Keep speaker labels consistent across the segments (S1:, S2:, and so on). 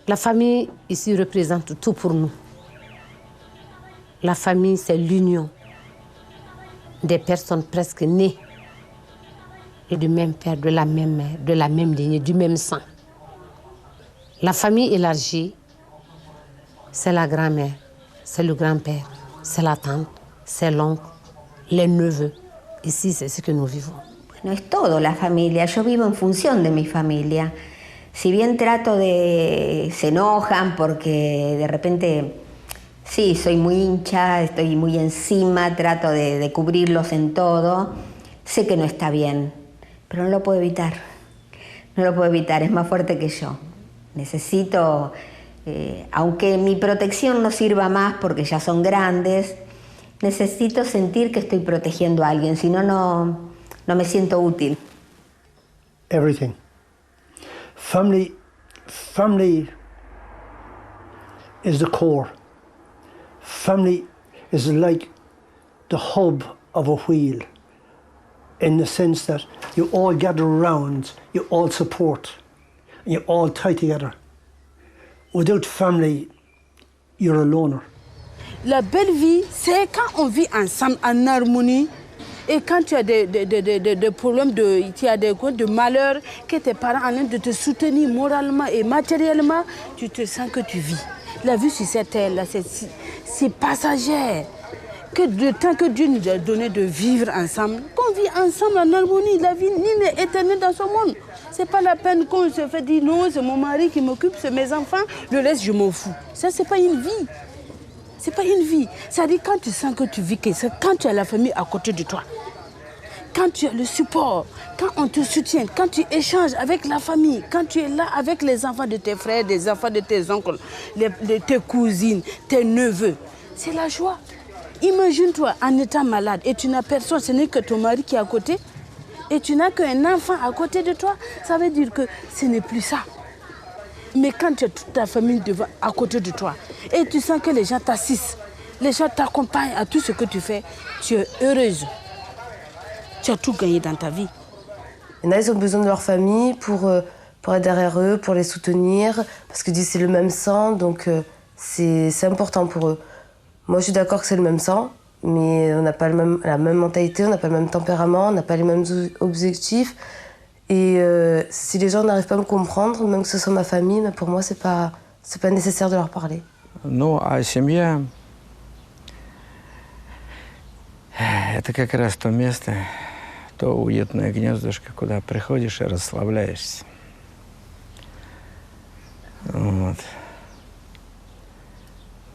S1: La famille ici représente tout pour nous. La famille, c'est l'union des personnes presque nées et du même père, de la même mère, de la même lignée, du même sang. La famille élargie, c'est la grand-mère, c'est le grand-père, c'est la tante, c'est l'oncle, les neveux. Ici, c'est ce que nous vivons.
S2: Bueno, es todo la familia. Yo vivo en función de mi familia. Si bien trato de... se enojan porque de repente, sí, soy muy hincha, estoy muy encima, trato de cubrirlos en todo. Sé que no está bien, pero no lo puedo evitar. No lo puedo evitar, es más fuerte que yo. Necesito, aunque mi protección no sirva más porque ya son grandes, necesito sentir que estoy protegiendo a alguien, si no, no me siento útil.
S3: Everything. Family is the core. Family is like the hub of a wheel, in the sense that you all gather around, you all support, and you all tie together. Without family, you're a loner.
S4: La belle vie, c'est quand on vit ensemble en harmonie. Et quand tu as des problèmes, tu as de malheur, que tes parents en train de te soutenir moralement et matériellement, tu te sens que tu vis. La vie sur cette terre-là, c'est passager. Que le temps que Dieu nous a donné de vivre ensemble, qu'on vit ensemble en harmonie, la vie n'est éternelle dans ce monde. C'est pas la peine qu'on se fait dire non, c'est mon mari qui m'occupe, c'est mes enfants, le reste je m'en fous. Ça, c'est pas une vie. C'est pas une vie. C'est-à-dire quand tu sens que tu vis, c'est quand tu as la famille à côté de toi. Quand tu as le support, quand on te soutient, quand tu échanges avec la famille, quand tu es là avec les enfants de tes frères, des enfants de tes oncles, de tes cousines, tes neveux, c'est la joie. Imagine-toi en étant malade et tu n'as personne, ce n'est que ton mari qui est à côté, et tu n'as qu'un enfant à côté de toi, ça veut dire que ce n'est plus ça. Mais quand tu as toute ta famille à côté de toi et tu sens que les gens t'assistent, les gens t'accompagnent à tout ce que tu fais, tu es heureuse. Tu as tout gagné dans ta vie.
S5: Il y en a, ils ont besoin de leur famille pour être derrière eux, pour les soutenir, parce que c'est le même sang, donc c'est important pour eux. Moi, je suis d'accord que c'est le même sang, mais on n'a pas la même mentalité, on n'a pas le même tempérament, on n'a pas les mêmes objectifs. Et si les gens n'arrivent pas à me comprendre, même que ce soit ma famille, mais pour moi, c'est pas nécessaire de leur parler.
S6: Ну, а семья – это как раз то место, то уютное гнездышко, куда приходишь и расслабляешься. Вот.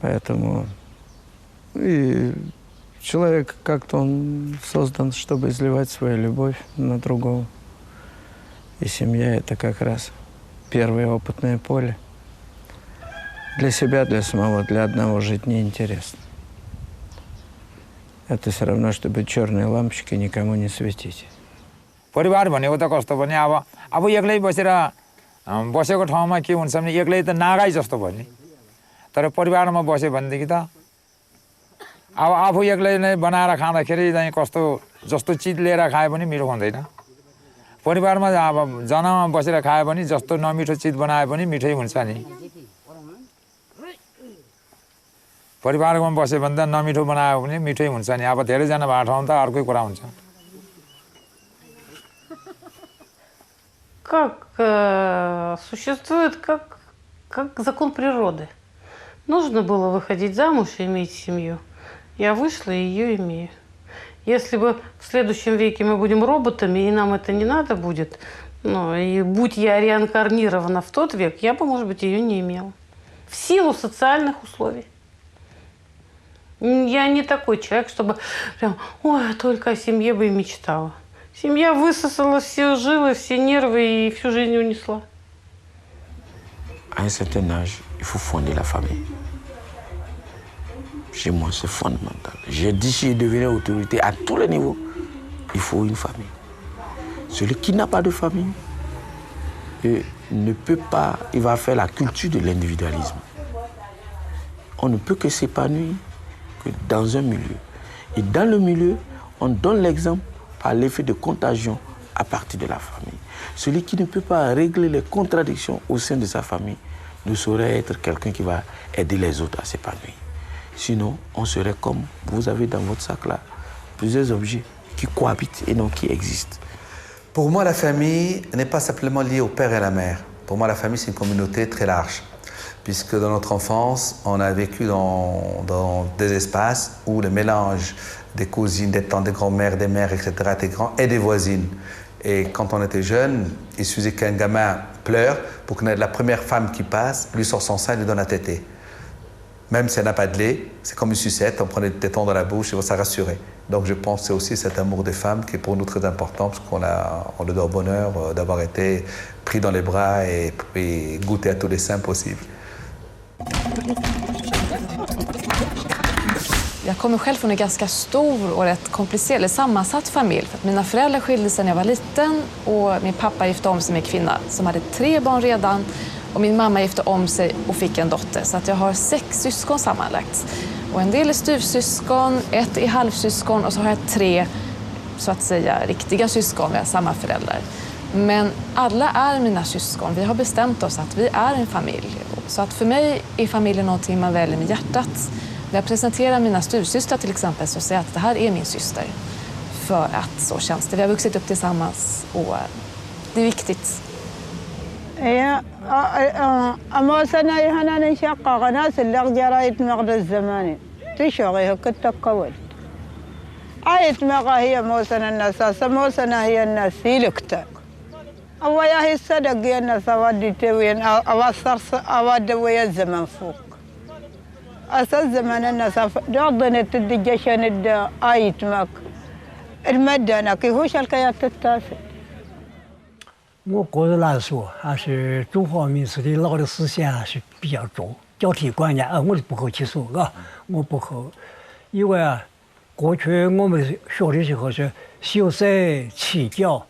S6: Поэтому и человек как-то он создан, чтобы изливать свою любовь на другого. И семья – это как раз первое опытное поле. Для себя, для самого, для одного жить неинтересно. Это все равно, чтобы черные лампочки никому не светить.
S7: परिवार भनेको त कस्तो भने अब एक्लै बसेर बसेको ठाउँमा के हुन्छ भने एक्लै त नागाई जस्तो भयो नि। तर परिवारमा बस्यो भनेदेखि त अब आफू एक्लै नै बनाएर खाँदाखेरि चाहिँ कस्तो जस्तो चिज लिएर खाए पनि मिठो हुँदैन। परिवारमा अब जनामा बसेर खाए पनि जस्तो नमिठो चिज बनाए पनि मिठै हुन्छ नि। परिवारमा बस्यो भने त नमिठो बनायो भने मिठै हुन्छ नि। अब धेरैजना भएको ठाउँ त अर्कै कुरा हुन्छ।
S1: Как существует как закон природы. Нужно было выходить замуж и иметь семью. Я вышла и ее имею. Если бы в следующем веке мы будем роботами, и нам это не надо будет, ну, и будь я реинкарнирована в тот век, я бы, может быть, ее не имела. В силу социальных условий. Я не такой человек, чтобы прям, ой, только о семье бы и мечтала. Семья высосала все жилы, все нервы и всю жизнь унесла.
S8: À un certain âge, il faut fonder la famille. Chez moi, c'est fondamental. J'ai dit, si je devenais autorité à tous les niveaux, il faut une famille. Celui qui n'a pas de famille ne peut pas, il va faire la culture de l'individualisme. On ne peut que s'épanouir que dans un milieu. Et dans le milieu, on donne l'exemple par l'effet de contagion à partir de la famille. Celui qui ne peut pas régler les contradictions au sein de sa famille ne saurait être quelqu'un qui va aider les autres à s'épanouir. Sinon, on serait comme vous avez dans votre sac là, plusieurs objets qui cohabitent et non qui existent.
S9: Pour moi, la famille n'est pas simplement liée au père et à la mère. Pour moi, la famille, c'est une communauté très large. Puisque dans notre enfance, on a vécu dans des espaces où le mélange des cousines, des tantes, des grands-mères, des mères, etc. était grand, et des voisines. Et quand on était jeune, il suffisait qu'un gamin pleure pour que la première femme qui passe lui sort son sein et lui donne à téter. Même si elle n'a pas de lait, c'est comme une sucette, on prenait des tétons dans la bouche et ça rassurait. Donc je pense que c'est aussi cet amour des femmes qui est pour nous très important, parce qu'on a le bonheur d'avoir été pris dans les bras et goûté à tous les seins possibles.
S10: Jag kommer själv från en ganska stor och rätt komplicerad, eller sammansatt familj. För att mina föräldrar skilde sig när jag var liten och min pappa gifte om sig med en kvinna som hade 3 barn redan. Och min mamma gifte om sig och fick en dotter. Så att jag har 6 syskon sammanlagt. Och en del är styvsyskon, 1 är halvsyskon och så har jag 3 så att säga riktiga syskon. Vi har samma föräldrar. Men alla är mina syskon. Vi har bestämt oss att vi är en familj. Så att för mig är familjen någonting man väljer med hjärtat. När jag presenterar mina styvsystrar till exempel så säger jag att det här är min syster. För att så känns det. Vi har vuxit upp tillsammans och det är viktigt.
S11: أما سنة هنا نشقق ناس اللي جرايت مغد الزماني تشغيه كنت قولت آيت مغا هي موسنا الناس موسنا هي الناس هيلكتك أو يا هي الصدق يا الناس أودي توين أوصر أودي ويا الزمن فوق أساس زمان الناس جاضنا تدجشن الد آيت مك المدة كي هوش الكيات التاسع
S12: 我个人来说，还是中华民族的老的思想还是比较重，教体观念我就不好去说，我不好，因为过去我们小的时候是修身齐教，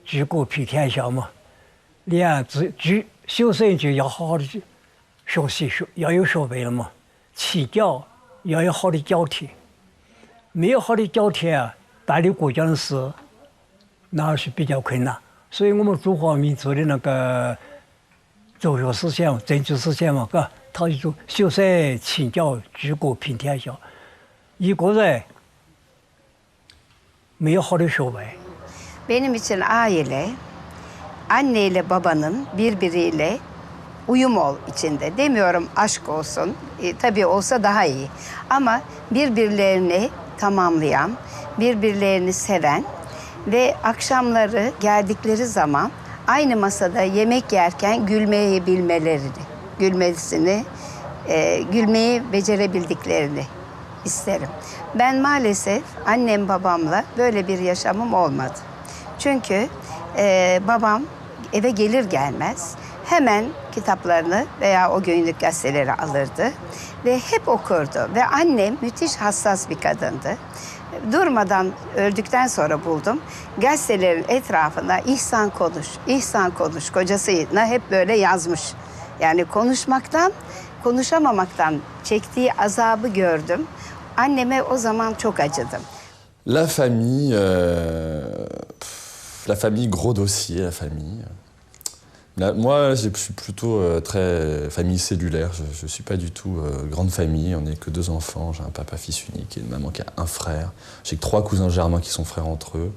S12: 治国平天下嘛，修身就要好好的学习，要有学位了嘛，齐教要有好的教体，没有好的教体办理国家的事，那是比较困难。 所以我们中华民族的那个哲学思想、政治思想嘛，他就说修身齐教、治国平天下。一个人没有好的学位。
S2: Benim için aile, anne ile babanın birbiriyle uyum içinde. Demiyorum aşk olsun, tabii olsa daha iyi. Ama birbirlerini tamamlayan, birbirlerini seven ve akşamları geldikleri zaman aynı masada yemek yerken gülmeyi bilmelerini, gülmeyi becerebildiklerini isterim. Ben maalesef annem babamla böyle bir yaşamım olmadı. Çünkü babam eve gelir gelmez hemen kitaplarını veya o günlük gazeteleri alırdı ve hep okurdu. Ve annem müthiş hassas bir kadındı. Durmadan öldükten sonra buldum. Gazetelerin etrafında İhsan konuş kocasına hep böyle yazmış. Yani konuşamamaktan çektiği azabı gördüm. Anneme o zaman çok acıdım.
S13: La famille, gros dossier, la famille. Moi, je suis plutôt très famille cellulaire. Je ne suis pas du tout grande famille. On n'est que 2 enfants. J'ai un papa-fils unique et une maman qui a un frère. J'ai que 3 cousins germains qui sont frères entre eux.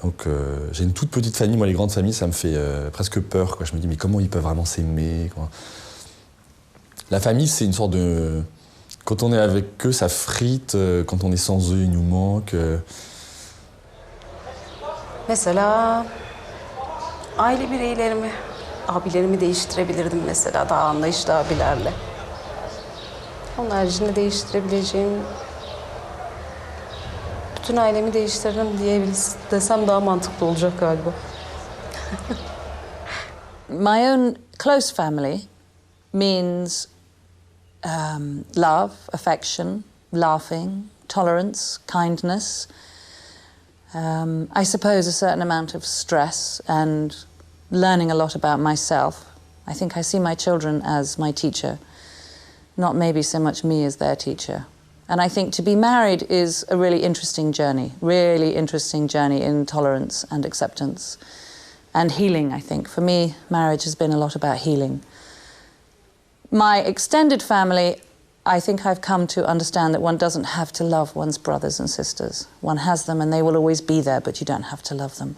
S13: Donc j'ai une toute petite famille. Moi, les grandes familles, ça me fait presque peur, quoi. Je me dis, mais comment ils peuvent vraiment s'aimer, quoi. La famille, c'est une sorte de... Quand on est avec eux, ça frite. Quand on est sans eux, ils nous manquent.
S14: Mesela aile bireylerimi, abilerimi değiştirebilirdim mesela daha anlayışlı abilerle. Onun haricinde değiştirebileceğim bütün ailemi değiştiririm desem daha mantıklı olacak galiba.
S15: My own close family means love, affection, laughing, tolerance, kindness. I suppose a certain amount of stress and learning a lot about myself. I think I see my children as my teacher, not maybe so much me as their teacher. And I think to be married is a really interesting journey in tolerance and acceptance and healing, I think. For me, marriage has been a lot about healing. My extended family, I think I've come to understand that one doesn't have to love one's brothers and sisters. One has them and they will always be there, but you don't have to love them.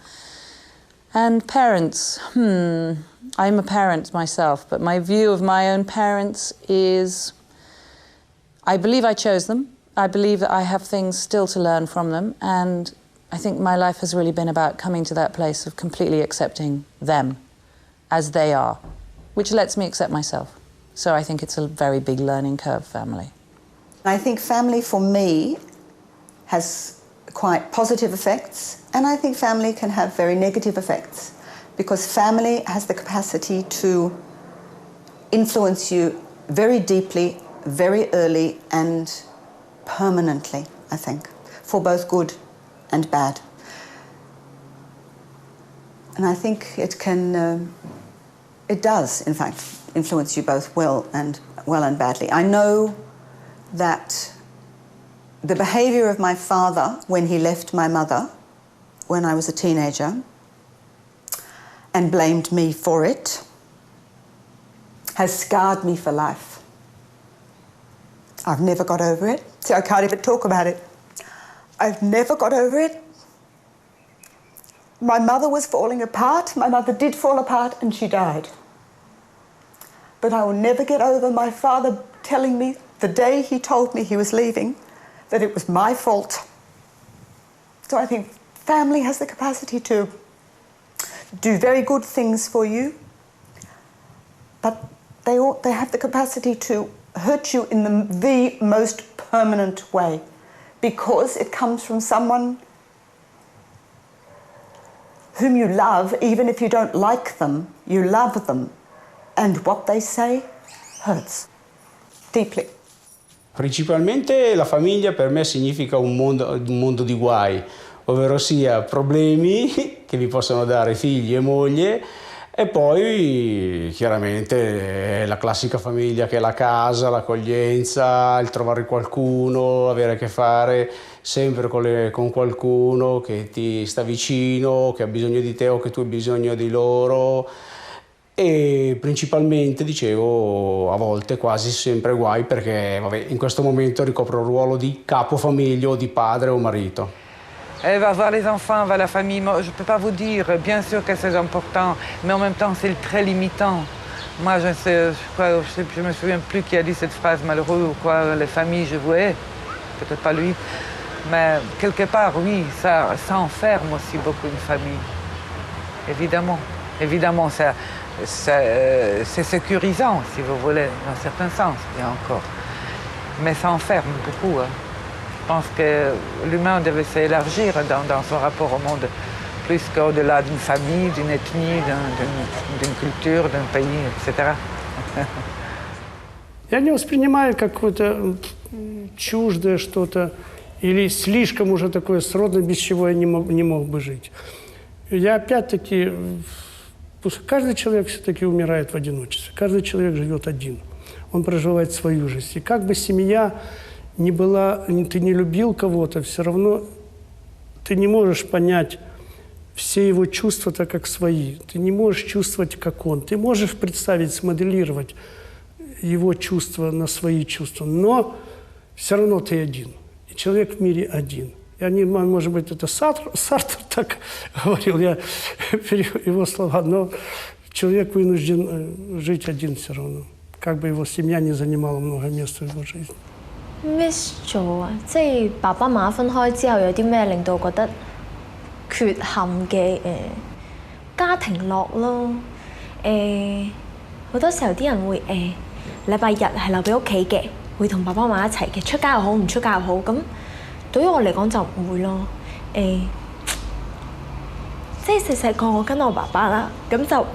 S15: And parents, I'm a parent myself, but my view of my own parents is, I believe I chose them. I believe that I have things still to learn from them, and I think my life has really been about coming to that place of completely accepting them as they are, which lets me accept myself. So I think it's a very big learning curve, family.
S16: I think family for me has quite positive effects, and I think family can have very negative effects, because family has the capacity to influence you very deeply, very early and permanently, I think, for both good and bad. And I think it does, in fact, influence you both well and badly. I know that the behavior of my father when he left my mother when I was a teenager and blamed me for it has scarred me for life. I've never got over it. See, I can't even talk about it. I've never got over it. My mother was falling apart. My mother did fall apart and she died. But I will never get over my father telling me the day he told me he was leaving that it was my fault. So I think family has the capacity to do very good things for you, but they have the capacity to hurt you in the most permanent way, because it comes from someone whom you love, even if you don't like them, you love them, and what they say hurts deeply.
S17: Principalmente la famiglia per me significa un mondo di guai, ovvero sia problemi che vi possono dare figli e moglie, e poi chiaramente la classica famiglia che è la casa, l'accoglienza, il trovare qualcuno, avere a che fare sempre con qualcuno che ti sta vicino, che ha bisogno di te o che tu hai bisogno di loro. E principalmente, dicevo, a volte quasi sempre guai, perché vabbè, in questo momento ricopro il ruolo di capofamiglia o di padre o marito.
S18: Elle va voir les enfants, va la famille. Moi, je ne peux pas vous dire, bien sûr que c'est important, mais en même temps, c'est très limitant. Moi, je me souviens plus qui a dit cette phrase malheureuse ou quoi, les familles, je voulais, peut-être pas lui, mais quelque part, oui, ça enferme aussi beaucoup une famille. Évidemment, évidemment, c'est sécurisant, si vous voulez, dans un certain sens, bien encore. Mais ça enferme beaucoup. Hein. Je pense que l'humain devait s'élargir dans son rapport au monde, plus qu'au-delà d'une famille, d'une ethnie, d'une culture, d'un pays, etc.
S12: Я не воспринимаю как какое-то чуждое что-то или слишком уже такое сродное, без чего я не мог бы жить. Я опять-таки... Каждый человек все-таки умирает в одиночестве. Каждый человек живет один. Он проживает свою жизнь. И как бы семья ни была, ты не любил кого-то, все равно ты не можешь понять все его чувства так, как свои. Ты не можешь чувствовать, как он. Ты можешь представить, смоделировать его чувства на свои чувства, но все равно ты один. И человек в мире один. Я не, может быть, это Сартр так говорил, я его слова, но человек вынужден жить один все равно, как бы его семья не занимала много места в его жизни.
S19: Miss 咗啊，即係爸爸媽媽分開之後，有啲咩令到覺得缺陷嘅家庭樂咯？好多時候啲人會禮拜日係留俾屋企嘅，會同爸爸媽媽一齊嘅，出街又好，唔出街又好。咁對於我嚟講就唔會咯。即係細個我跟我爸爸啦，咁就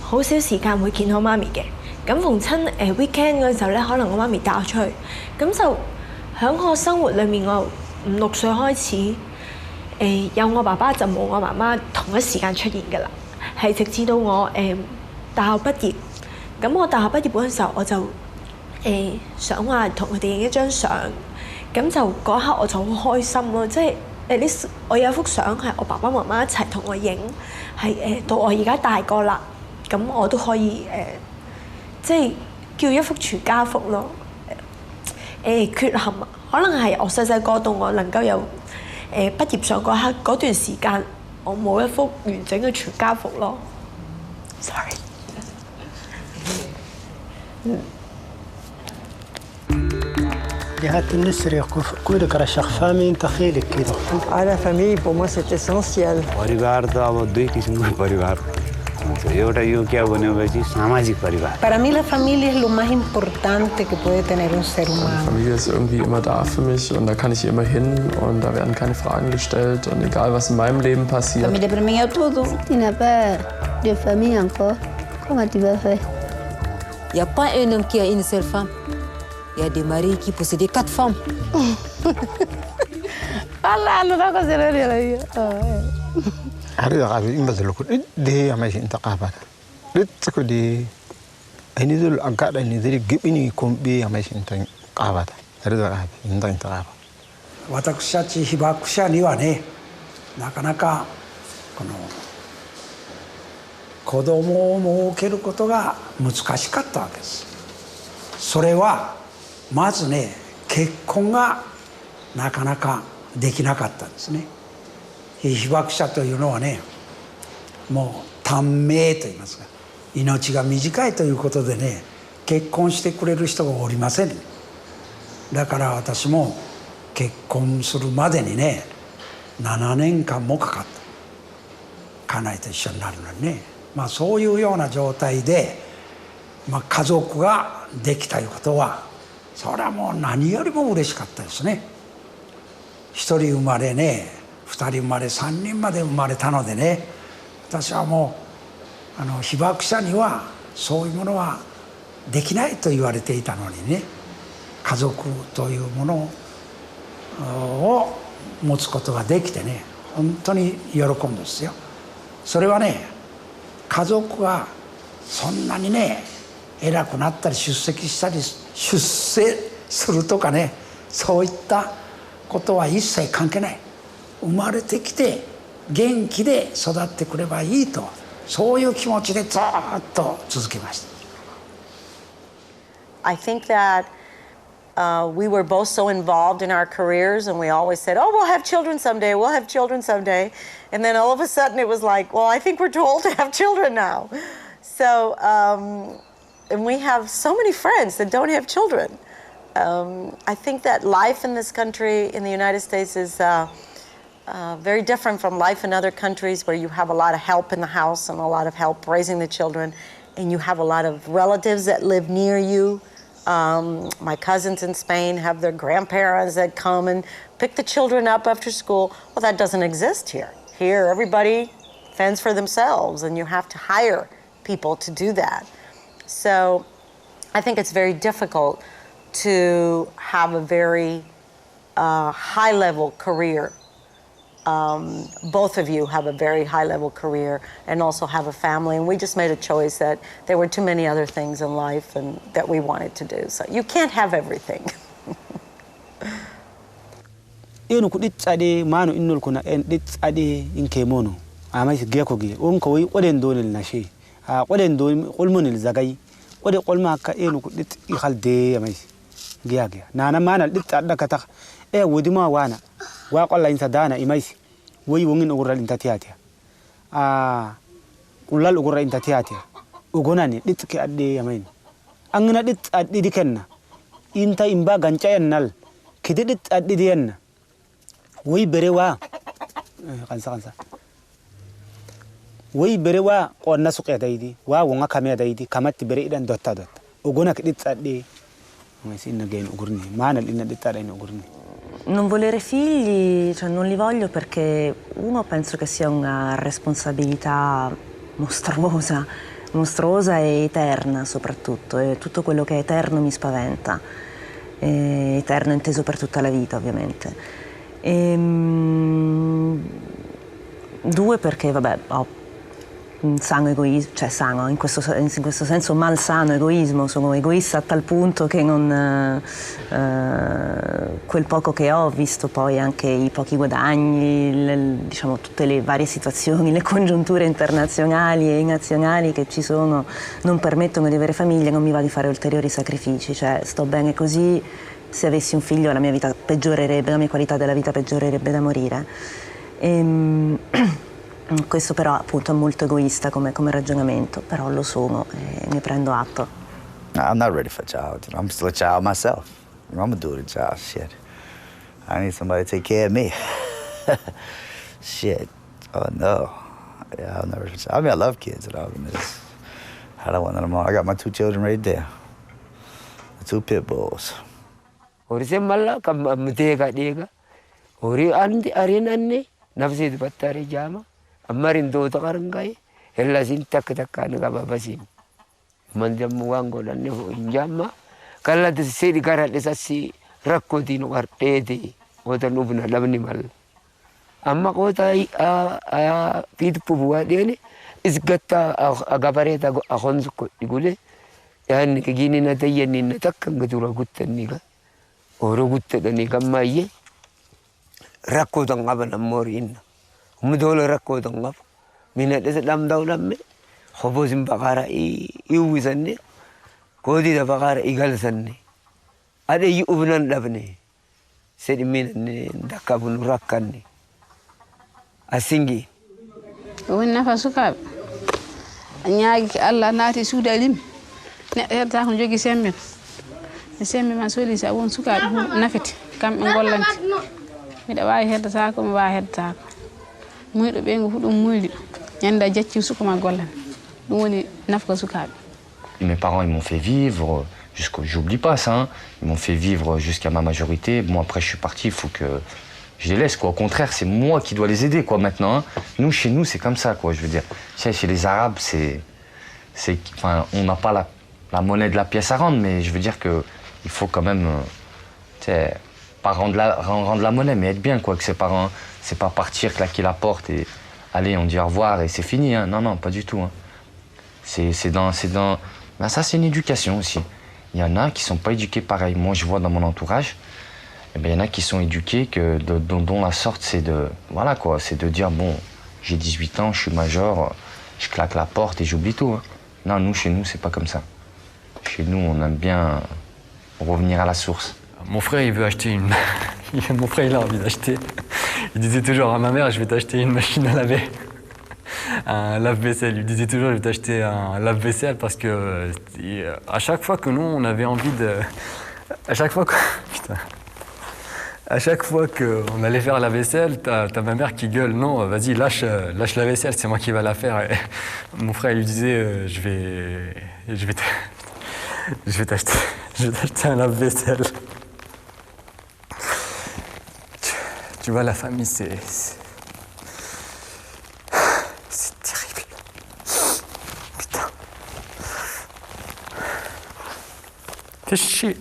S19: 好少時間會見到媽咪嘅。咁逢親weekend 嗰陣時候咧，可能我媽咪帶我出去，咁就喺我生活裏面，我5、6歲開始，有我爸爸就冇我媽媽同一時間出現㗎啦，係直至到我大學畢業。咁我大學畢業嗰陣時候，我就想話同佢哋影一張相，咁就嗰刻我就好開心咯，即係呢我有幅相係我爸爸媽媽一齊同我影，係到我而家大個啦，咁我都可以即係叫一幅全家福咯。缺陷啊，可能係我細細個到我能夠有畢業相嗰刻嗰段時間，我冇一幅完整嘅全家福咯。Sorry。
S3: La
S20: famille, pour moi, c'est essentiel.
S21: Para mí la familia es lo más importante que puede tener un ser humano.
S22: Die Familie ist irgendwie immer da für mich und da kann ich immer hin und da werden keine Fragen gestellt und egal was in meinem Leben passiert.
S23: Famille pour moi est tout. Tu n'as pas de famille encore. Comment tu vas faire?
S24: Il n'y a pas un homme qui a une seule femme. Il y a des maris qui possédaient 4 femmes.
S23: Allah, nous va causer le délai.
S25: هذا قابل إن بدل كل ده ما يشين تقابل لتكودي أني ذل أقعد أني ذل جبني يكون بي ما يشين تقابل هذا قابل إن تقابل
S12: 私たち被爆者にはね、なかなかこの子供を設けることが難しかったわけです。それはまずね、結婚がなかなかできなかったんですね。被爆者というのはね、もう短命といいますか、命が短いということでね、結婚してくれる人がおりません。だから私も結婚するまでにね、7年間もかかった。家内と一緒になるのにね、まあそういうような状態で、まあ、家族ができたいうことは、それはもう何よりも嬉しかったですね。一人生まれね、2人生まれ3人まで生まれたのでね、私はもう被爆者にはそういうものはできないと言われていたのにね、家族というものを持つことができてね、本当に喜んでですよ。それはね、家族がそんなにね偉くなったり出席したり出世するとかね、そういったことは一切関係ない。生まれてきて元気で育ってくればいいと、そういう気持ちでずっと続けました。
S26: I think that we were both so involved in our careers, and we always said, "Oh, we'll have children someday. We'll have children someday." And then all of a sudden, it was like, "Well, I think we're too old to have children now." So, and we have so many friends that don't have children. I think that life in this country, in the United States, is very different from life in other countries where you have a lot of help in the house and a lot of help raising the children, and you have a lot of relatives that live near you. My cousins in Spain have their grandparents that come and pick the children up after school. Well, that doesn't exist here. Here, everybody fends for themselves, and you have to hire people to do that. So I think it's very difficult to have a very high-level career. Both of you have a very high-level career and also have a family, and we just made a choice that there were too many other things in life and that we wanted to do. So you can't have everything.
S17: Eno kudit ade mano innol kuna en dit ade inke mono amai geko ge on ko wi oden donel nashe a oden don qolmonil zagay ode qolma ka eno kudit I khalde amai giya nana mana dit adda kata wodima wana wa qalla inta dana imaisi way wongin ugural inta tiatia ulal ugural inta tiatia ugonani dit ke adde amain angna dit addi dikenna inta imba gancayannal kidit addi diyanna way berewa kansa way berewa qonna suqe daydi wa wonga kame daydi kamatti bere idan dotta ugona kidit adde mais inna gain ugurni manal inna dit adde ugurni.
S27: Non volere figli, cioè non li voglio perché uno penso che sia una responsabilità mostruosa e eterna soprattutto, e tutto quello che è eterno mi spaventa, eterno inteso per tutta la vita ovviamente. Due perché vabbè ho un sano egoismo, cioè sano, in questo senso malsano egoismo, sono egoista a tal punto che non, quel poco che ho, visto poi anche i pochi guadagni, diciamo tutte le varie situazioni, le congiunture internazionali e nazionali che ci sono, non permettono di avere famiglia, non mi va di fare ulteriori sacrifici, cioè sto bene così, se avessi un figlio la mia vita peggiorerebbe, la mia qualità della vita peggiorerebbe da morire. Questo però appunto è molto egoista come ragionamento, però lo sono e ne prendo atto.
S1: I'm not ready for a child. I'm still a child myself. I'm a dude a child. Shit. I need somebody to take care of me. Shit. Oh no. Yeah, I'm never. I mean, I love kids and all. I don't want none of them all. I got my 2 children right there. The 2 pit bulls.
S4: Orisi malla kam mtega dega. Ori andi arin anne nafsi battari jama. Amarin do takarangay. Ella sin tak takkan gababasin. Mandam wango dan jama. Kala de sedi garat desasi rakko dino artedi. Ota nubna lamni mal. Amma kota pid pubuwa deni isgatta agabareta akhonsuko digule. Yani kegini na tayani na takkan gadura guttaniga. Oro guttani gammaye. Rakko tang abana morin. Mudolo rakko tang ab. Minat desa lam daulamme. Khobozim bakara iuwisanne. Kodi da bakara igalsanne. Ade yuubnan labne. Sedi minanne dakabun rakkanne. Asingi.
S5: Wonna fasuka. Nyaagi Allah naati suudalim. Ne herta ko jogi sembe. Sembe ma soli sa won suka nafeti kambe gollanti. Miɗa wawi heddata ko mi wawi heddata ko. Muyɗo ɓe ngo fu ɗum muyɗi. Ñanda jacci suka ma gollan. Ɗum woni nafka sukaɓe.
S6: Mes parents, ils m'ont fait vivre j'oublie pas ça, hein. Ils m'ont fait vivre jusqu'à ma majorité. Bon, après, je suis parti, il faut que je les laisse, quoi. Au contraire, c'est moi qui dois les aider, quoi, maintenant. Hein. Nous, chez nous, c'est comme ça, quoi. Je veux dire, chez les Arabes, enfin, on n'a pas la monnaie de la pièce à rendre, mais je veux dire que il faut quand même, pas rendre la monnaie, mais être bien, quoi, que ses parents, c'est pas partir, claquer la porte et allez, on dit au revoir et c'est fini, hein. Non, non, pas du tout, hein. Ben ça, c'est une éducation aussi. Il y en a qui sont pas éduqués pareil. Moi, je vois dans mon entourage, eh ben, il y en a qui sont éduqués dont la sorte, c'est de, voilà, quoi, c'est de dire, bon, j'ai 18 ans, je suis major, je claque la porte et j'oublie tout, hein. Non, nous, chez nous, c'est pas comme ça. Chez nous, on aime bien revenir à la source.
S7: Mon frère, il veut acheter une... Mon frère, il a envie d'acheter. Il disait toujours à ma mère, je vais t'acheter une machine à laver. Un lave-vaisselle. Il lui disait toujours, je vais t'acheter un lave-vaisselle parce que à chaque fois que nous, on avait envie de... À chaque fois qu'on allait faire la vaisselle, t'as ma mère qui gueule, non, vas-y, lâche la vaisselle, c'est moi qui va la faire. Et mon frère, il lui disait, je vais t'acheter un lave-vaisselle. Tu vois, la famille, c'est terrible. Putain. Fais chier.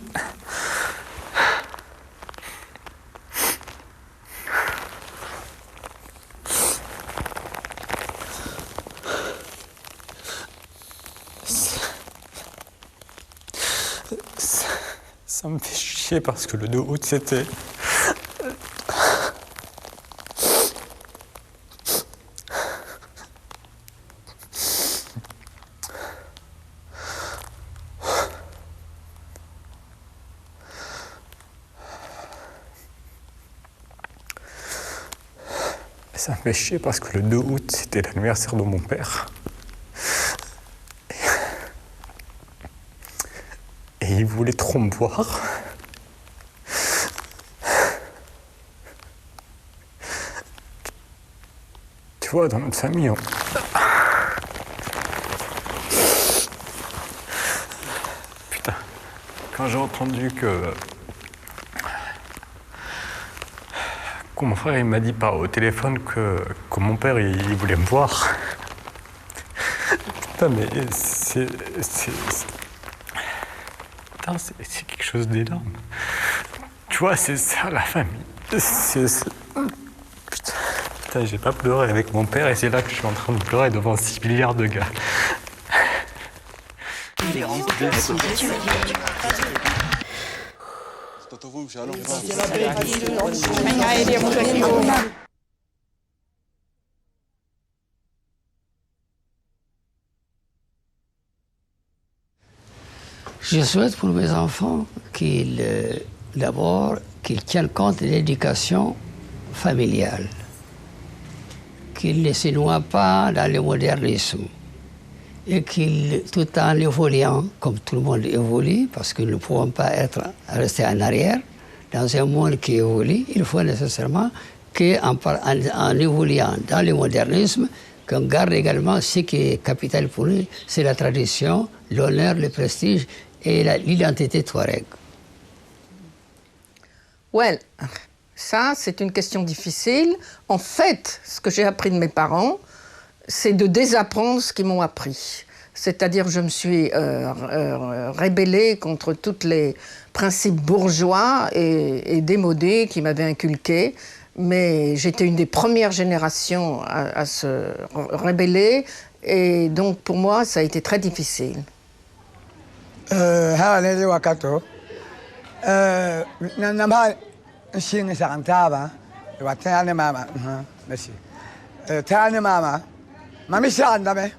S7: Ça me fait chier parce que le 2 août, c'était... Ça me fait chier parce que le 2 août, c'était l'anniversaire de mon père. Et il voulait trop me voir. Tu vois, dans notre famille, Putain, quand j'ai entendu que mon frère il m'a dit au téléphone que mon père il voulait me voir. Putain, mais c'est quelque chose d'énorme. Tu vois, c'est ça la famille. Putain. Putain, j'ai pas pleuré avec mon père et c'est là que je suis en train de pleurer devant 6 milliards de gars.
S2: Je souhaite pour mes enfants d'abord qu'ils tiennent compte de l'éducation familiale, qu'ils ne se noient pas dans le modernisme et qu'ils, tout en évoluant, comme tout le monde évolue, parce que nous ne pouvons pas rester en arrière, dans un monde qui évolue, il faut nécessairement qu'en évoluant dans le modernisme, qu'on garde également ce qui est capital pour nous, c'est la tradition, l'honneur, le prestige et l'identité touareg.
S8: Well, ça, c'est une question difficile. En fait, ce que j'ai appris de mes parents, c'est de désapprendre ce qu'ils m'ont appris. C'est-à-dire, je me suis rébellée contre tous les principes bourgeois et démodés qui m'avaient inculqués. Mais j'étais une des premières générations à se rebeller. Et donc, pour moi, ça a été très difficile.
S9: Sing Santava, Watane Mama, merci. Tane Mama, Mammy Sandame,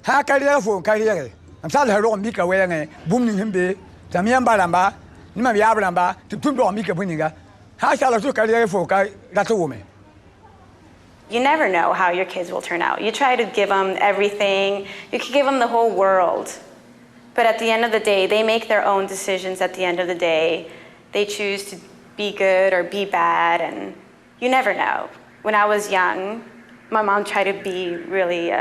S9: Hakaria for Carriere. I'm sorry, her own Mika wearing booming him be, Tamian Balamba, Nima Yablamba, to Tumbo Mika Winninga. How shall I do Carriere for that woman?
S10: You never know how your kids will turn out. You try to give them everything, you could give them the whole world. But at the end of the day, they make their own decisions at the end of the day. They choose to be good or be bad, and you never know. When I was young, my mom tried to be really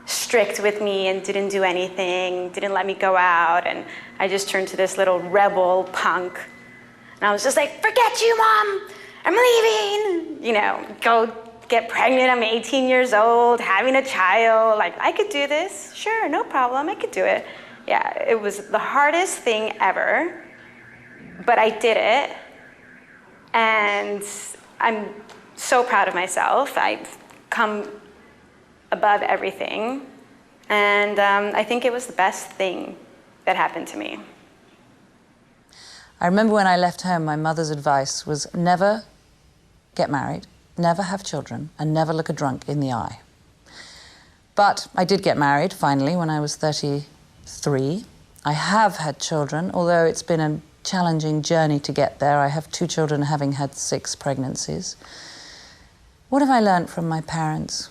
S10: strict with me and didn't do anything, didn't let me go out, and I just turned to this little rebel punk. And I was just like, forget you, Mom, I'm leaving. You know, go get pregnant, I'm 18 years old, having a child, like, I could do this, sure, no problem, I could do it. Yeah, it was the hardest thing ever. But I did it, and I'm so proud of myself. I've come above everything, and I think it was the best thing that happened to me.
S15: I remember when I left home, my mother's advice was never get married, never have children, and never look a drunk in the eye. But I did get married, finally, when I was 33. I have had children, although it's been a challenging journey to get there. I have 2 children, having had 6 pregnancies. What have I learned from my parents?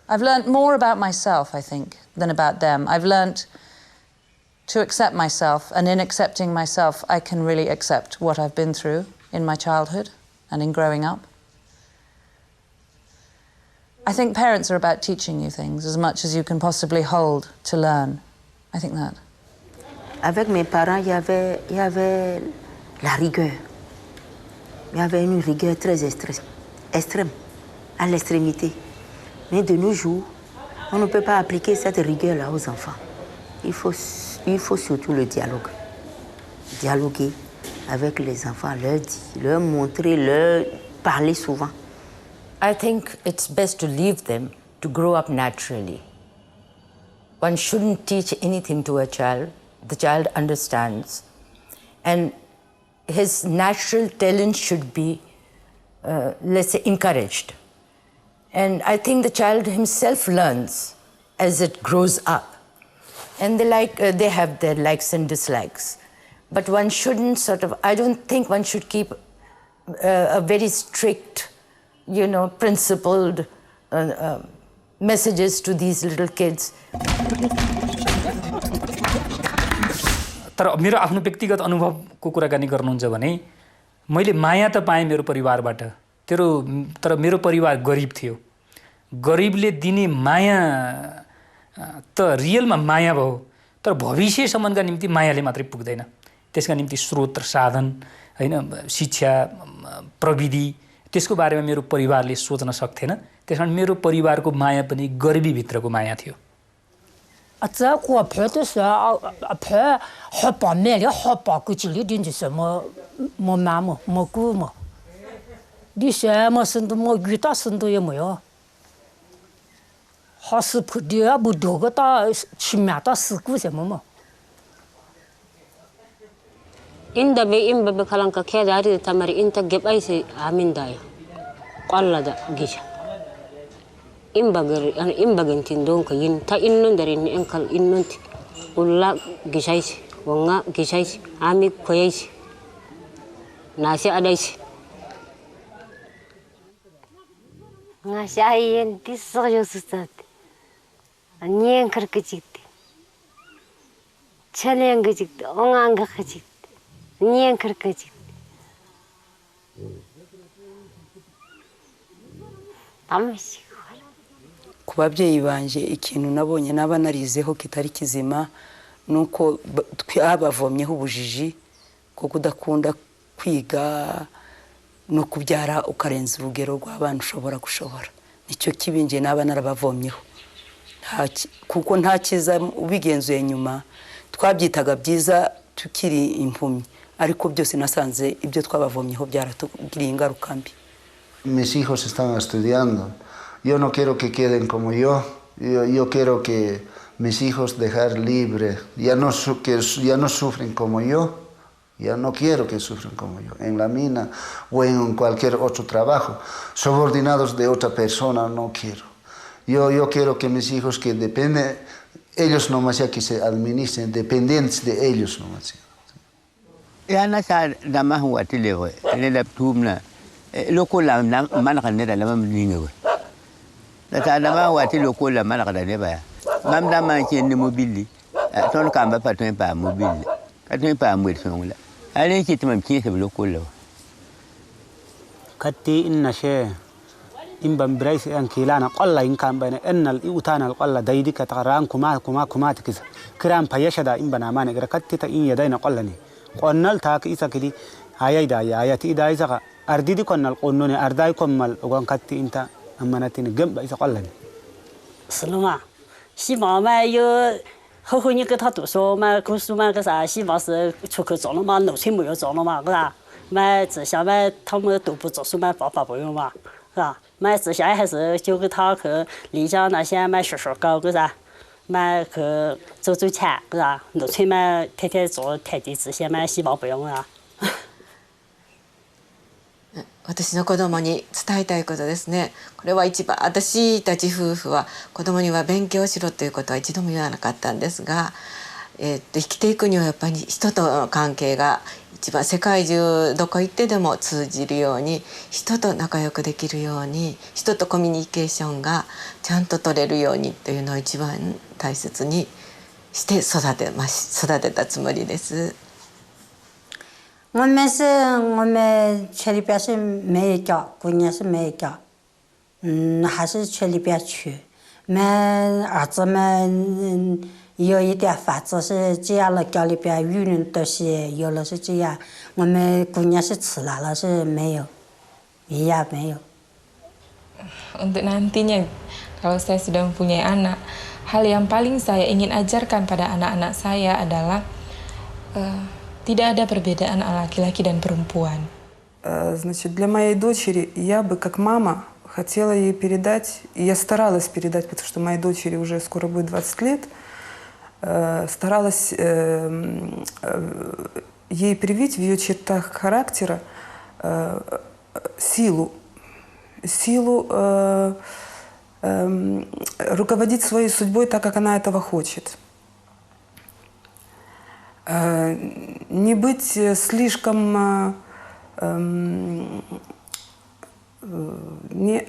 S15: I've learned more about myself, I think, than about them. I've learned to accept myself, and in accepting myself, I can really accept what I've been through in my childhood and in growing up. I think parents are about teaching you things as much as you can possibly hold to learn. I think that.
S27: Avec mes parents, il y avait la rigueur. Il y avait une rigueur très extrême, à l'extrémité. Mais de nos jours, on ne peut pas appliquer cette rigueur-là aux enfants. Il faut surtout le dialogue. Dialoguer avec les enfants, leur dire, leur montrer, leur parler souvent.
S11: I think it's best to leave them to grow up naturally. One shouldn't teach anything to a child. The child understands. And his natural talent should be, let's say, encouraged. And I think the child himself learns as it grows up. And they have their likes and dislikes. But one shouldn't I don't think one should keep a very strict, principled messages to these little kids.
S13: तर मेरो आफ्नो व्यक्तिगत अनुभवको कुराकानी गर्नुहुन्छ भने मैले माया त पाएँ मेरो परिवारबाट तर मेरो परिवार गरिब थियो गरिबले दिने माया त रियलमा माया भयो तर भविष्यसम्मका निम्ति मायाले मात्रै पुग्दैन त्यसका निम्ति स्रोत र साधन हैन शिक्षा प्रविधि त्यसको बारेमा मेरो परिवारले सोच्न सक्थेन त्यसकारण मेरो परिवारको माया पनि गरिबी भित्रको माया थियो
S14: Atza ko photo sa aphe hopa mele hopa kuchili din se mo mamo mo ku mo 你什么生都没遇到生都也没有，好是不的不多个到去面到事故什么嘛。
S24: inda be imba be kalanka kedari tamari inta gebay si amin daya qalla da gisha imba gentin don ka yin ta innun dari ni enkal innunti ulla gishaisi wanga gishaisi ami koyaisi nasi adaisi
S23: nasi ayen tisyo susat anyen karkachikti chalen gachikti ongang gachikti nyen karkachikti tamishi
S3: ku babyeyi banje ikintu nabonye naba narizeho kitari kizima nuko twabavomyeho ubujiji ko kudakunda kwiga no kubyara ukarenza urugero rw'abana ushobora nicyo kibinje naba narabavomyeho kuko nta kiza ubigenzuye nyuma twabyitaga byiza tukiri impumyi ariko byose nasanze ibyo twabavomyeho byaratugiriye ingaruka mbi.
S16: Mis hijos están estudiando. Yo no quiero que queden como yo quiero que mis hijos dejar libre, ya no sufren como yo, ya no quiero que sufran como yo, en la mina o en cualquier otro trabajo, subordinados de otra persona, no quiero. Yo quiero que mis hijos que dependen, ellos nomás ya que se administren, dependientes de ellos nomás.
S18: Ya no sabe la más guatilego, la tumna, loco la manacanera la mamlinga. La tadama wati loco la manacanera ba. Mam da man chen de mobili. Ton kamba patun pa mobili. Patun pa mwet songa. Ale kit mam chen se loco la.
S17: Kati inna she imbam brace an kilana qalla in kan bane annal utana qalla daydi ka taran kuma tikisa kiran payashada imbana mane gra katti ta in yadaina qallani qonnal ta ka isa kidi hayayda ayati ida isa ardidi konnal qonnoni ardai kommal ogon katti inta amanatini gamba isa qallani
S19: sluma 希望嘛有后后你给他读书嘛读书嘛个啥希望是出去做了嘛农村没有做了嘛是吧嘛这下嘛他们都不做书嘛爸爸不用嘛是吧嘛这下还是就给他去丽江那些嘛学高个啥嘛去走钱是吧农村嘛天天做台地这些嘛希望不用啊
S20: 私の子供に伝えたいことですね。これは一番私たち夫婦は子供には勉強しろということは一度も言わなかったんですが、生きていくにはやっぱり人との関係が一番世界中どこ行ってでも通じるように人と仲良くできるように人とコミュニケーションがちゃんと取れるようにというのを一番大切にして育てたつもりです。
S14: 我们村里边是没一家，姑娘是没一家，还是村里边去。儿子们有一点房子是这样了，家里边女人都是有了是这样，我们姑娘是吃了是没有，一样没有。
S21: Untuk nantinya, kalau saya sudah mempunyai anak, hal yang paling saya ingin ajarkan pada anak-anak saya adalah tidak ada perbedaan laki-laki dan perempuan.
S22: Значит, для моей дочери я бы как мама хотела ей передать, и я старалась передать, потому что моей дочери уже скоро будет 20 лет, старалась ей привить в ее чертах характера силу руководить своей судьбой так, как она этого хочет. Не быть слишком не,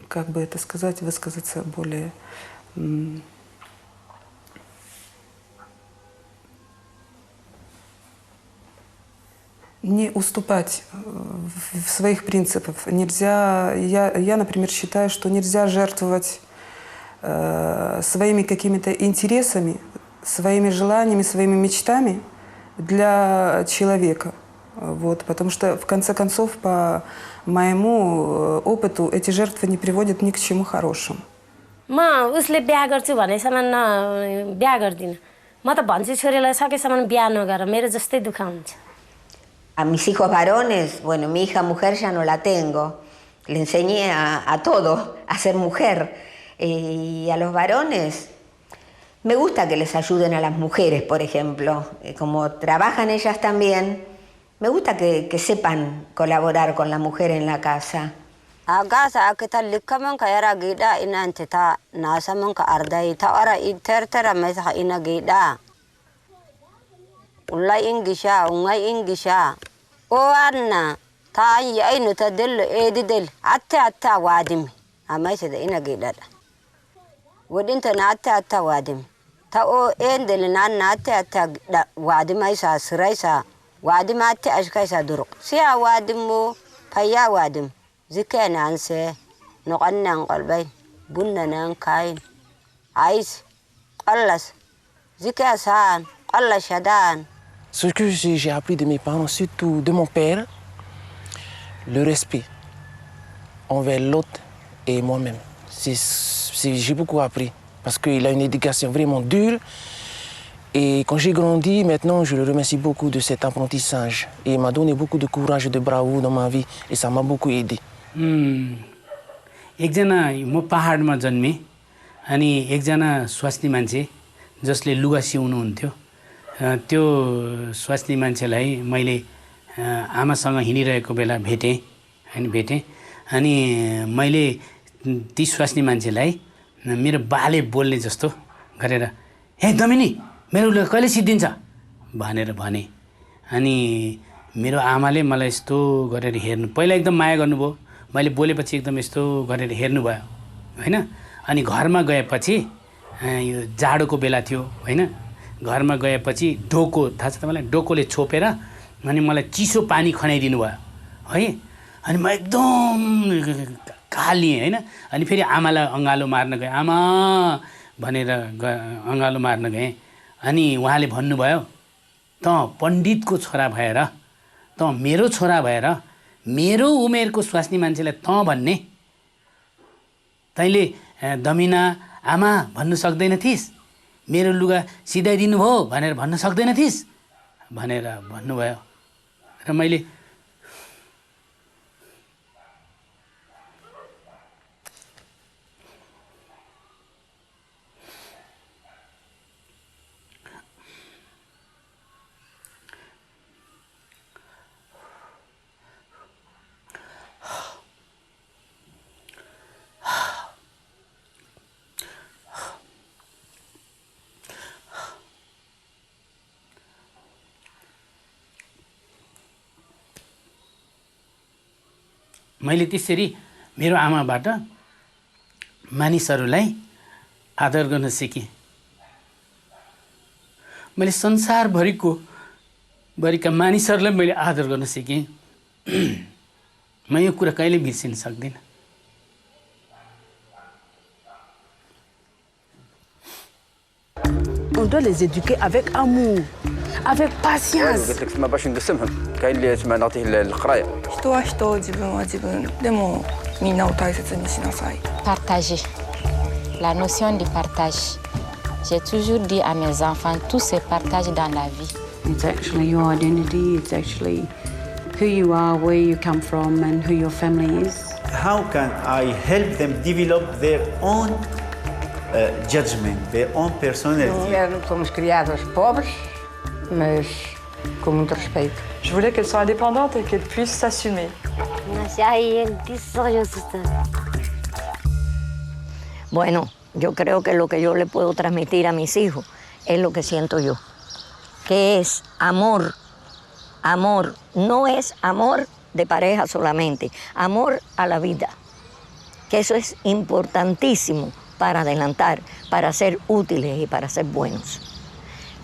S22: как бы это сказать, высказаться более не уступать в своих принципах. Нельзя, я, например, считаю, что нельзя жертвовать своими какими-то интересами, своими желаниями, своими мечтами для человека. Вот, потому что, в конце концов, по моему опыту, эти жертвы не приводят ни к чему хорошему.
S23: म उसले बिहा गर्छु भनेसम्म बिहा गर्दिनँ म त भन्छु छोरीलाई सकेसम्म बिहा नगर मेरो जस्तै दुःख हुन्छ
S1: A mis hijos varones, bueno, mi hija mujer ya no la tengo. Le enseñé a todos a ser mujer. Y a los varones, me gusta que les ayuden a las mujeres, por ejemplo. Como trabajan ellas también, me gusta que sepan colaborar con la mujer en la casa.
S24: Agasa kita likaman ka yara gida ina antita nasa man ka ardai ta ara itertera mesa ina gida. Ulai ingisha ungai ingisha. O anna ta ya inu ta del edidel atta wadim amai se da ina gida. Wadinta na atta wadim. Ta o endel na atta wadim ai sa siraisa wadim atta ashkai duruk. Sia wadim mo paya wadim. Zika nanse noqannan qalbay bunna nan kain ais qallas zika san qalla shadan.
S4: Ce que j'ai appris de mes parents, surtout de mon père, le respect envers l'autre et moi-même. J'ai beaucoup appris parce qu'il a une éducation vraiment dure. Et quand j'ai grandi, maintenant, je le remercie beaucoup de cet apprentissage. Et il m'a donné beaucoup de courage et de bravoure dans ma vie et ça m'a beaucoup aidé.
S5: एकजना म पहाडमा जन्मेँ अनि एकजना स्वास्नी मान्छे जसले लुगा सिउनुहुन्थ्यो त्यो स्वास्नी मान्छेलाई मैले आमासँग हिँडिरहेको बेला भेटेँ अनि मैले ती स्वास्नी मान्छेलाई मेरो बाले बोल्ने जस्तो गरेर हे दमिनी मेरो लुगा कहिले सिद्धिन्छ भनेर भने अनि मेरो आमाले मलाई यस्तो गरेर हेर्नु पहिला एकदम माया गर्नुभयो मैले बोलेपछि एकदम यस्तो गरेर हेर्नुभयो हैन अनि घरमा गएपछि यो जाडोको बेला थियो हैन घरमा गएपछि डोको थाहा छ तपाईलाई डोकोले छोपेर अनि मलाई चिसो पानी खनाइदिनु भयो है अनि म एकदम कालिए हैन अनि फेरि आमालाई अंगालो मार्न गए आमा भनेर अंगालो मार्न गए अनि उहाँले भन्नुभयो त पण्डितको छोरा भएर त मेरो छोरा भएर मेरो उमेरको स्वास्नी मान्छेलाई त भन्ने तैले दमिना आमा भन्नु सक्दैनथिस् मेरो लुगा सिधाइदिनु भो भनेर भन्न सक्दैनथिस् भनेर भन्नुभयो र मैले मैले त्यसरी मेरो आमाबाट मानिसहरूलाई आदर गर्न सिकेँ मैले संसारभरिका मानिसहरूलाई मैले आदर गर्न सिकेँ म यो कुरा कहिले बिर्सिन सक्दिनँ
S6: On doit les éduquer avec amour, avec patience.
S12: قلت لك ما باش نقسمهم كاين اللي تسمى نعطيه القرايه
S25: Partager. La notion de partage. J'ai toujours dit à mes enfants, tout se partage dans la vie.
S26: It's actually your identity, it's actually who you are, where you come from and who your family is.
S28: How can I help them develop their own judgment, their own personality?
S1: Somos criados pobres, mas com muito respeito.
S29: Je voulais qu'elles soient indépendantes et qu'elles puissent s'assumer.
S1: Bueno, yo creo que lo que yo le puedo transmitir a mis hijos es lo que siento yo, que es amor. Amor no es amor de pareja solamente, amor a la vida, que eso es importantísimo para adelantar, para ser útiles y para ser buenos.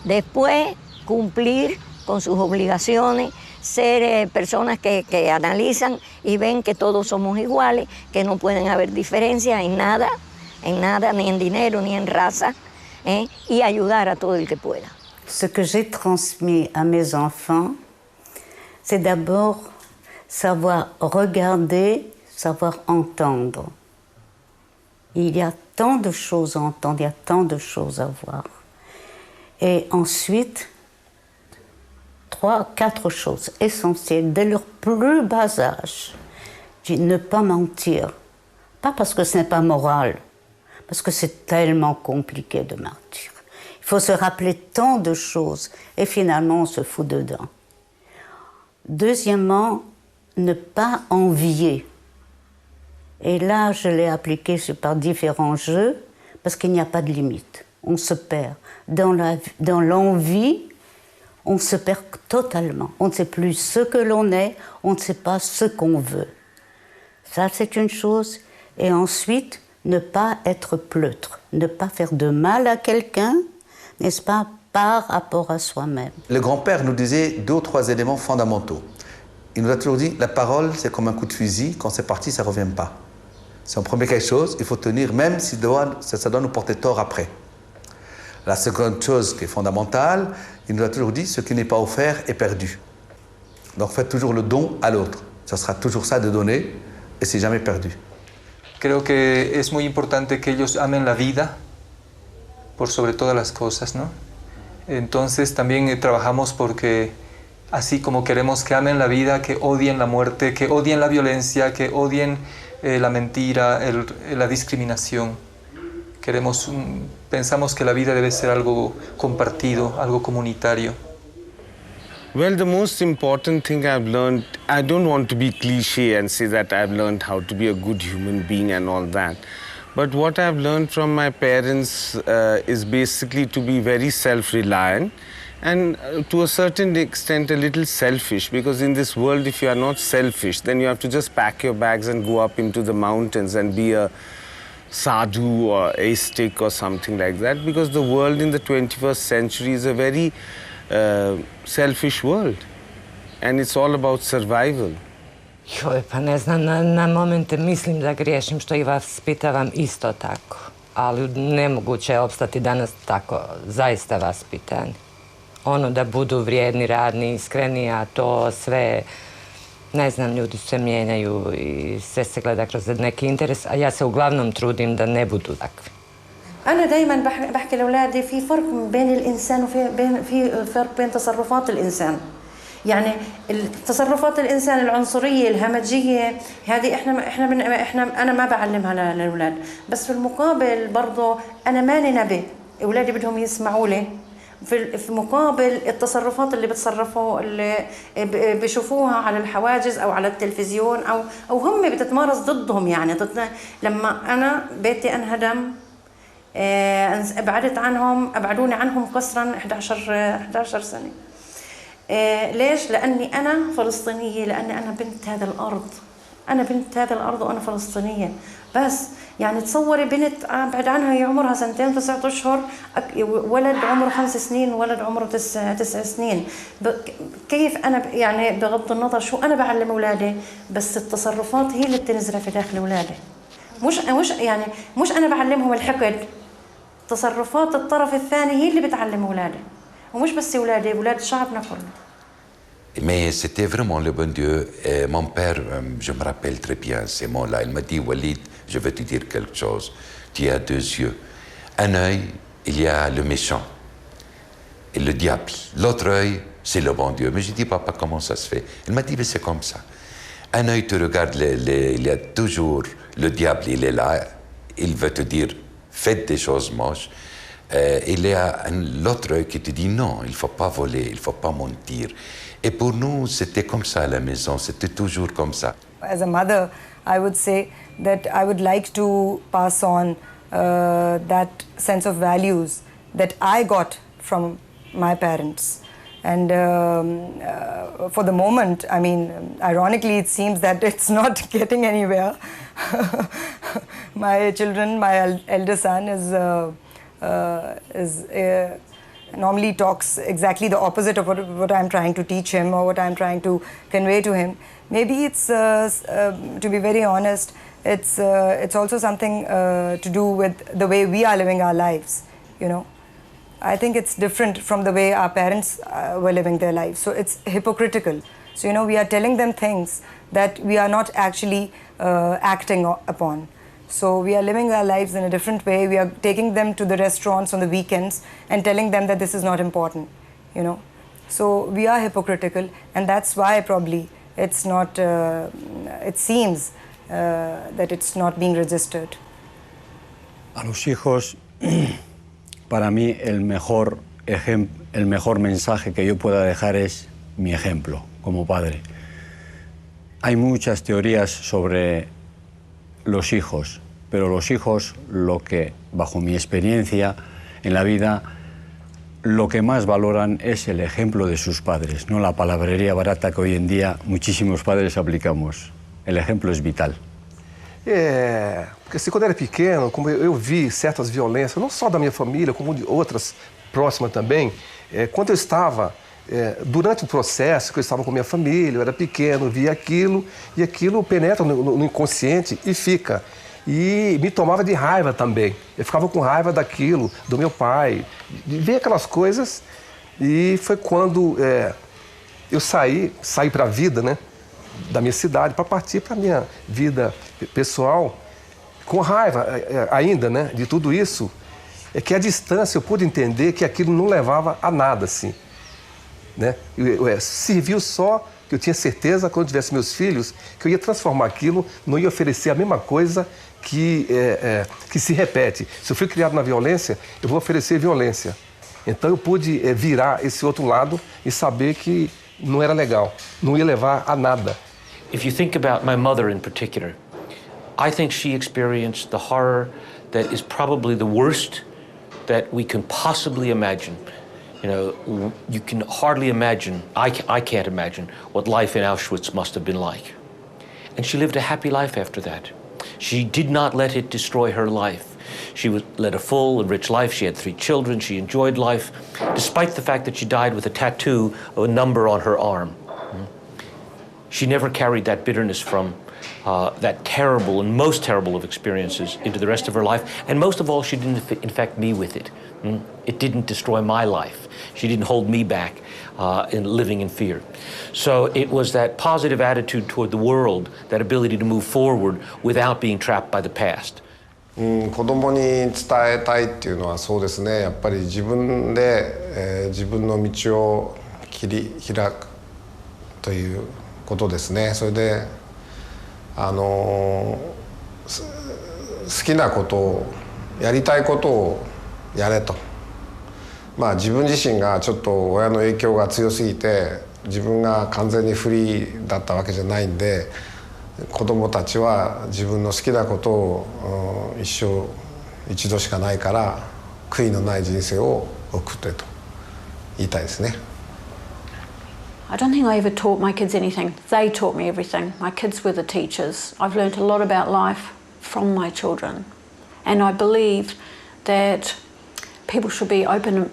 S1: Después, cumplir con sus obligaciones, ser personas que analizan y ven que todos somos iguales, que no pueden haber diferencias en nada, ni en dinero, ni en raza, y ayudar a todo el que pueda.
S26: Ce que j'ai transmis à mes enfants, c'est d'abord savoir regarder, savoir entendre. Il y a tant de choses à entendre, il y a tant de choses à voir. Et ensuite, 3, 4 choses essentielles dès leur plus bas âge. Ne pas mentir. Pas parce que ce n'est pas moral, parce que c'est tellement compliqué de mentir. Il faut se rappeler tant de choses et finalement on se fout dedans. Deuxièmement, ne pas envier. Et là, je l'ai appliqué par différents jeux parce qu'il n'y a pas de limite. On se perd. Dans l'envie, on se perd totalement. On ne sait plus ce que l'on est, on ne sait pas ce qu'on veut. Ça, c'est une chose. Et ensuite, ne pas être pleutre, ne pas faire de mal à quelqu'un, n'est-ce pas, par rapport à soi-même.
S2: Le grand-père nous disait 2 ou 3 éléments fondamentaux. Il nous a toujours dit, la parole, c'est comme un coup de fusil, quand c'est parti, ça ne revient pas. Si on promet quelque chose, il faut tenir, même si ça doit nous porter tort après. La seconde chose qui est fondamentale, il nous a toujours dit, ce qui n'est pas offert est perdu. Donc faites toujours le don à l'autre. Ça sera toujours ça de donner, et c'est jamais perdu.
S7: Creo que es muy importante que ellos amen la vida por sobre todas las cosas, ¿no? Entonces también trabajamos porque así como queremos que amen la vida, que odien la muerte, que odien la violencia, que odien la mentira, la discriminación. Pensamos que la vida debe ser algo compartido, algo comunitario.
S8: Well, the most important thing I've learned, I don't want to be cliche and say that I've learned how to be a good human being and all that. But what I've learned from my parents is basically to be very self-reliant and to a certain extent a little selfish, because in this world, if you are not selfish, then you have to just pack your bags and go up into the mountains and be a sadhu or ascetic or something like that, because the world in the 21st century is a very selfish world, and it's all about survival.
S9: Joj, pa ne znam, na momente mislim da griješim što i vas pitavam isto tako, ali nemoguće je opstati danas tako, zaista vaspitani. Ono da budu vrijedni, radni, iskreni, a to sve, ne znam, ljudi se mijenjaju i sve se gleda kroz neki interes, a ja se uglavnom trudim da ne budu takvi.
S10: أنا دايماً بحكي لأولادي في فرق بين الإنسان في فرق بين تصرفات الإنسان. يعني تصرفات الإنسان العنصرية الهمجية هذه أنا ما بعلمها للأولاد، بس في المقابل برضه أنا ماني نبي، أولادي بدهم يسمعوا لي. في مقابل التصرفات اللي بتصرفوا اللي بيشوفوها على الحواجز او على التلفزيون او هم بتتمارس ضدهم، يعني لما انا بيتي انهدم ابعدوني عنهم قسرا 11 سنه. ليش؟ لاني انا فلسطينيه، لاني انا بنت هذا الارض، انا بنت هذا الارض وانا فلسطينيه. بس يعني تصوري بنت بعد عنها هي عمرها 2 و9 أشهر، ولد عمره 5 سنين، ولد عمره 9 سنين. كيف أنا يعني بغض النظر شو أنا بعلم أولادي، بس التصرفات هي اللي بتنزرع في داخل أولادي. مش أنا بعلمهم الحقد، تصرفات الطرف الثاني هي اللي بتعلم أولادي، ومش بس أولادي، أولاد شعبنا كله.
S11: Mais c'était vraiment le bon Dieu. Et mon père, je me rappelle très bien ces mots-là. Il m'a dit, Walid, je vais te dire quelque chose. Tu as 2 yeux. Un œil, il y a le méchant et le diable. L'autre œil, c'est le bon Dieu. Mais je dis, papa, comment ça se fait? Il m'a dit, mais c'est comme ça. Un œil te regarde, il y a toujours le diable, il est là. Il veut te dire, faites des choses moches. Il y a l'autre œil qui te dit, non, il ne faut pas voler, il ne faut pas mentir. Et pour nous, c'était comme ça à la maison, c'était toujours comme ça.
S13: As a mother, I would say that I would like to pass on that sense of values that I got from my parents. And for the moment, I mean, ironically, it seems that it's not getting anywhere. My children, my elder son is normally talks exactly the opposite of what I'm trying to teach him or what I'm trying to convey to him. Maybe it's, to be very honest, it's also something to do with the way we are living our lives, you know. I think it's different from the way our parents were living their lives. So it's hypocritical. So, you know, we are telling them things that we are not actually acting upon. So we are living our lives in a different way. We are taking them to the restaurants on the weekends and telling them that this is not important, you know. So we are hypocritical, and that's why probably it's not, it seems that it's not being registered.
S3: A los hijos, para mí el mejor mensaje que yo pueda dejar es mi ejemplo como padre. Hay muchas teorías sobre los hijos, pero los hijos, lo que, bajo mi experiencia en la vida, lo que más valoran es el ejemplo de sus padres, no la palabrería barata que hoy en día muchísimos padres aplicamos. El ejemplo es vital.
S14: Porque assim, quando eu era pequeno, como eu vi certas violências, não só da minha família, como de outras próximas também, quando eu estava, durante o processo, que eu estava com minha família, eu era pequeno, via aquilo, e aquilo penetra no inconsciente e fica. E me tomava de raiva também. Eu ficava com raiva daquilo, do meu pai, de ver aquelas coisas. E foi quando eu saí para a vida, né, da minha cidade, para partir para a minha vida pessoal, com raiva ainda, né, de tudo isso. É que a distância eu pude entender que aquilo não levava a nada, assim, né? Serviu só que eu tinha certeza, quando eu tivesse meus filhos, que eu ia transformar aquilo, não ia oferecer a mesma coisa que se repete. Se eu fui criado na violência, eu vou oferecer violência. Então eu pude virar esse outro lado e saber que não era legal, não ia levar a nada.
S15: If you think about my mother in particular, I think she experienced the horror that is probably the worst that we can possibly imagine. You know, you can hardly imagine, I can't imagine what life in Auschwitz must have been like. And she lived a happy life after that. She did not let it destroy her life. She led a full and rich life. She had 3 children. She enjoyed life, despite the fact that she died with a tattoo of a number on her arm. She never carried that bitterness from that terrible and most terrible of experiences into the rest of her life. And most of all, she didn't infect me with it. It didn't destroy my life. She didn't hold me back in living in fear. So it was that positive attitude toward the world, that ability to move forward without being trapped by the past.
S16: 子供に伝えたいっていうのはそうですね、やっぱり自分で、自分の道を切り開くということですね。それで好きなことをやりたいことをやれと。まあ自分自身がちょっと親の影響が強すぎて自分が完全にフリーだったわけじゃないんで、子供たちは自分の好きなことを一生一度しかないから悔いのない人生を送ってと言いたいですね。
S17: I don't think I ever taught my kids anything. They taught me everything. My kids were the teachers. I've learned a lot about life from my children. And I believe that people should be open,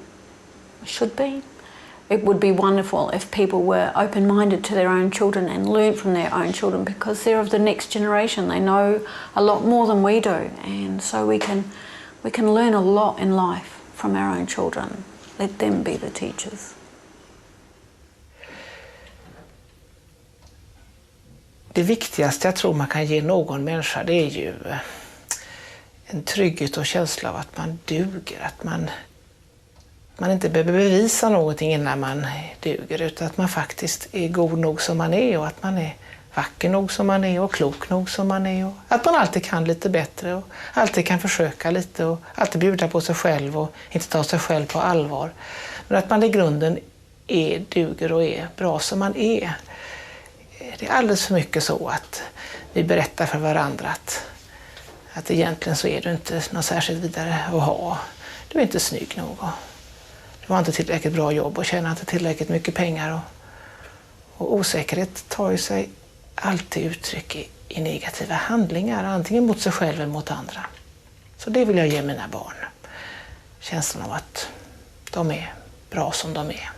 S17: It would be wonderful if people were open-minded to their own children and learned from their own children, because they're of the next generation. They know a lot more than we do. And so we can learn a lot in life from our own children. Let them be the teachers.
S4: Det viktigaste jag tror man kan ge någon människa, det är ju en trygghet och känsla av att man duger, att man inte behöver bevisa någonting innan man duger, utan att man faktiskt är god nog som man är, och att man är vacker nog som man är och klok nog som man är, och att man alltid kan lite bättre och alltid kan försöka lite och alltid bjuda på sig själv och inte ta sig själv på allvar. Men att man i grunden duger och är bra som man är. Det är alldeles för mycket så att vi berättar för varandra att egentligen så är du inte något särskilt vidare att ha. Du är inte snygg nog. Du har inte tillräckligt bra jobb och tjänar inte tillräckligt mycket pengar. Och osäkerhet tar ju sig alltid uttryck i negativa handlingar, antingen mot sig själv eller mot andra. Så det vill jag ge mina barn. Känslan av att de är bra som de är.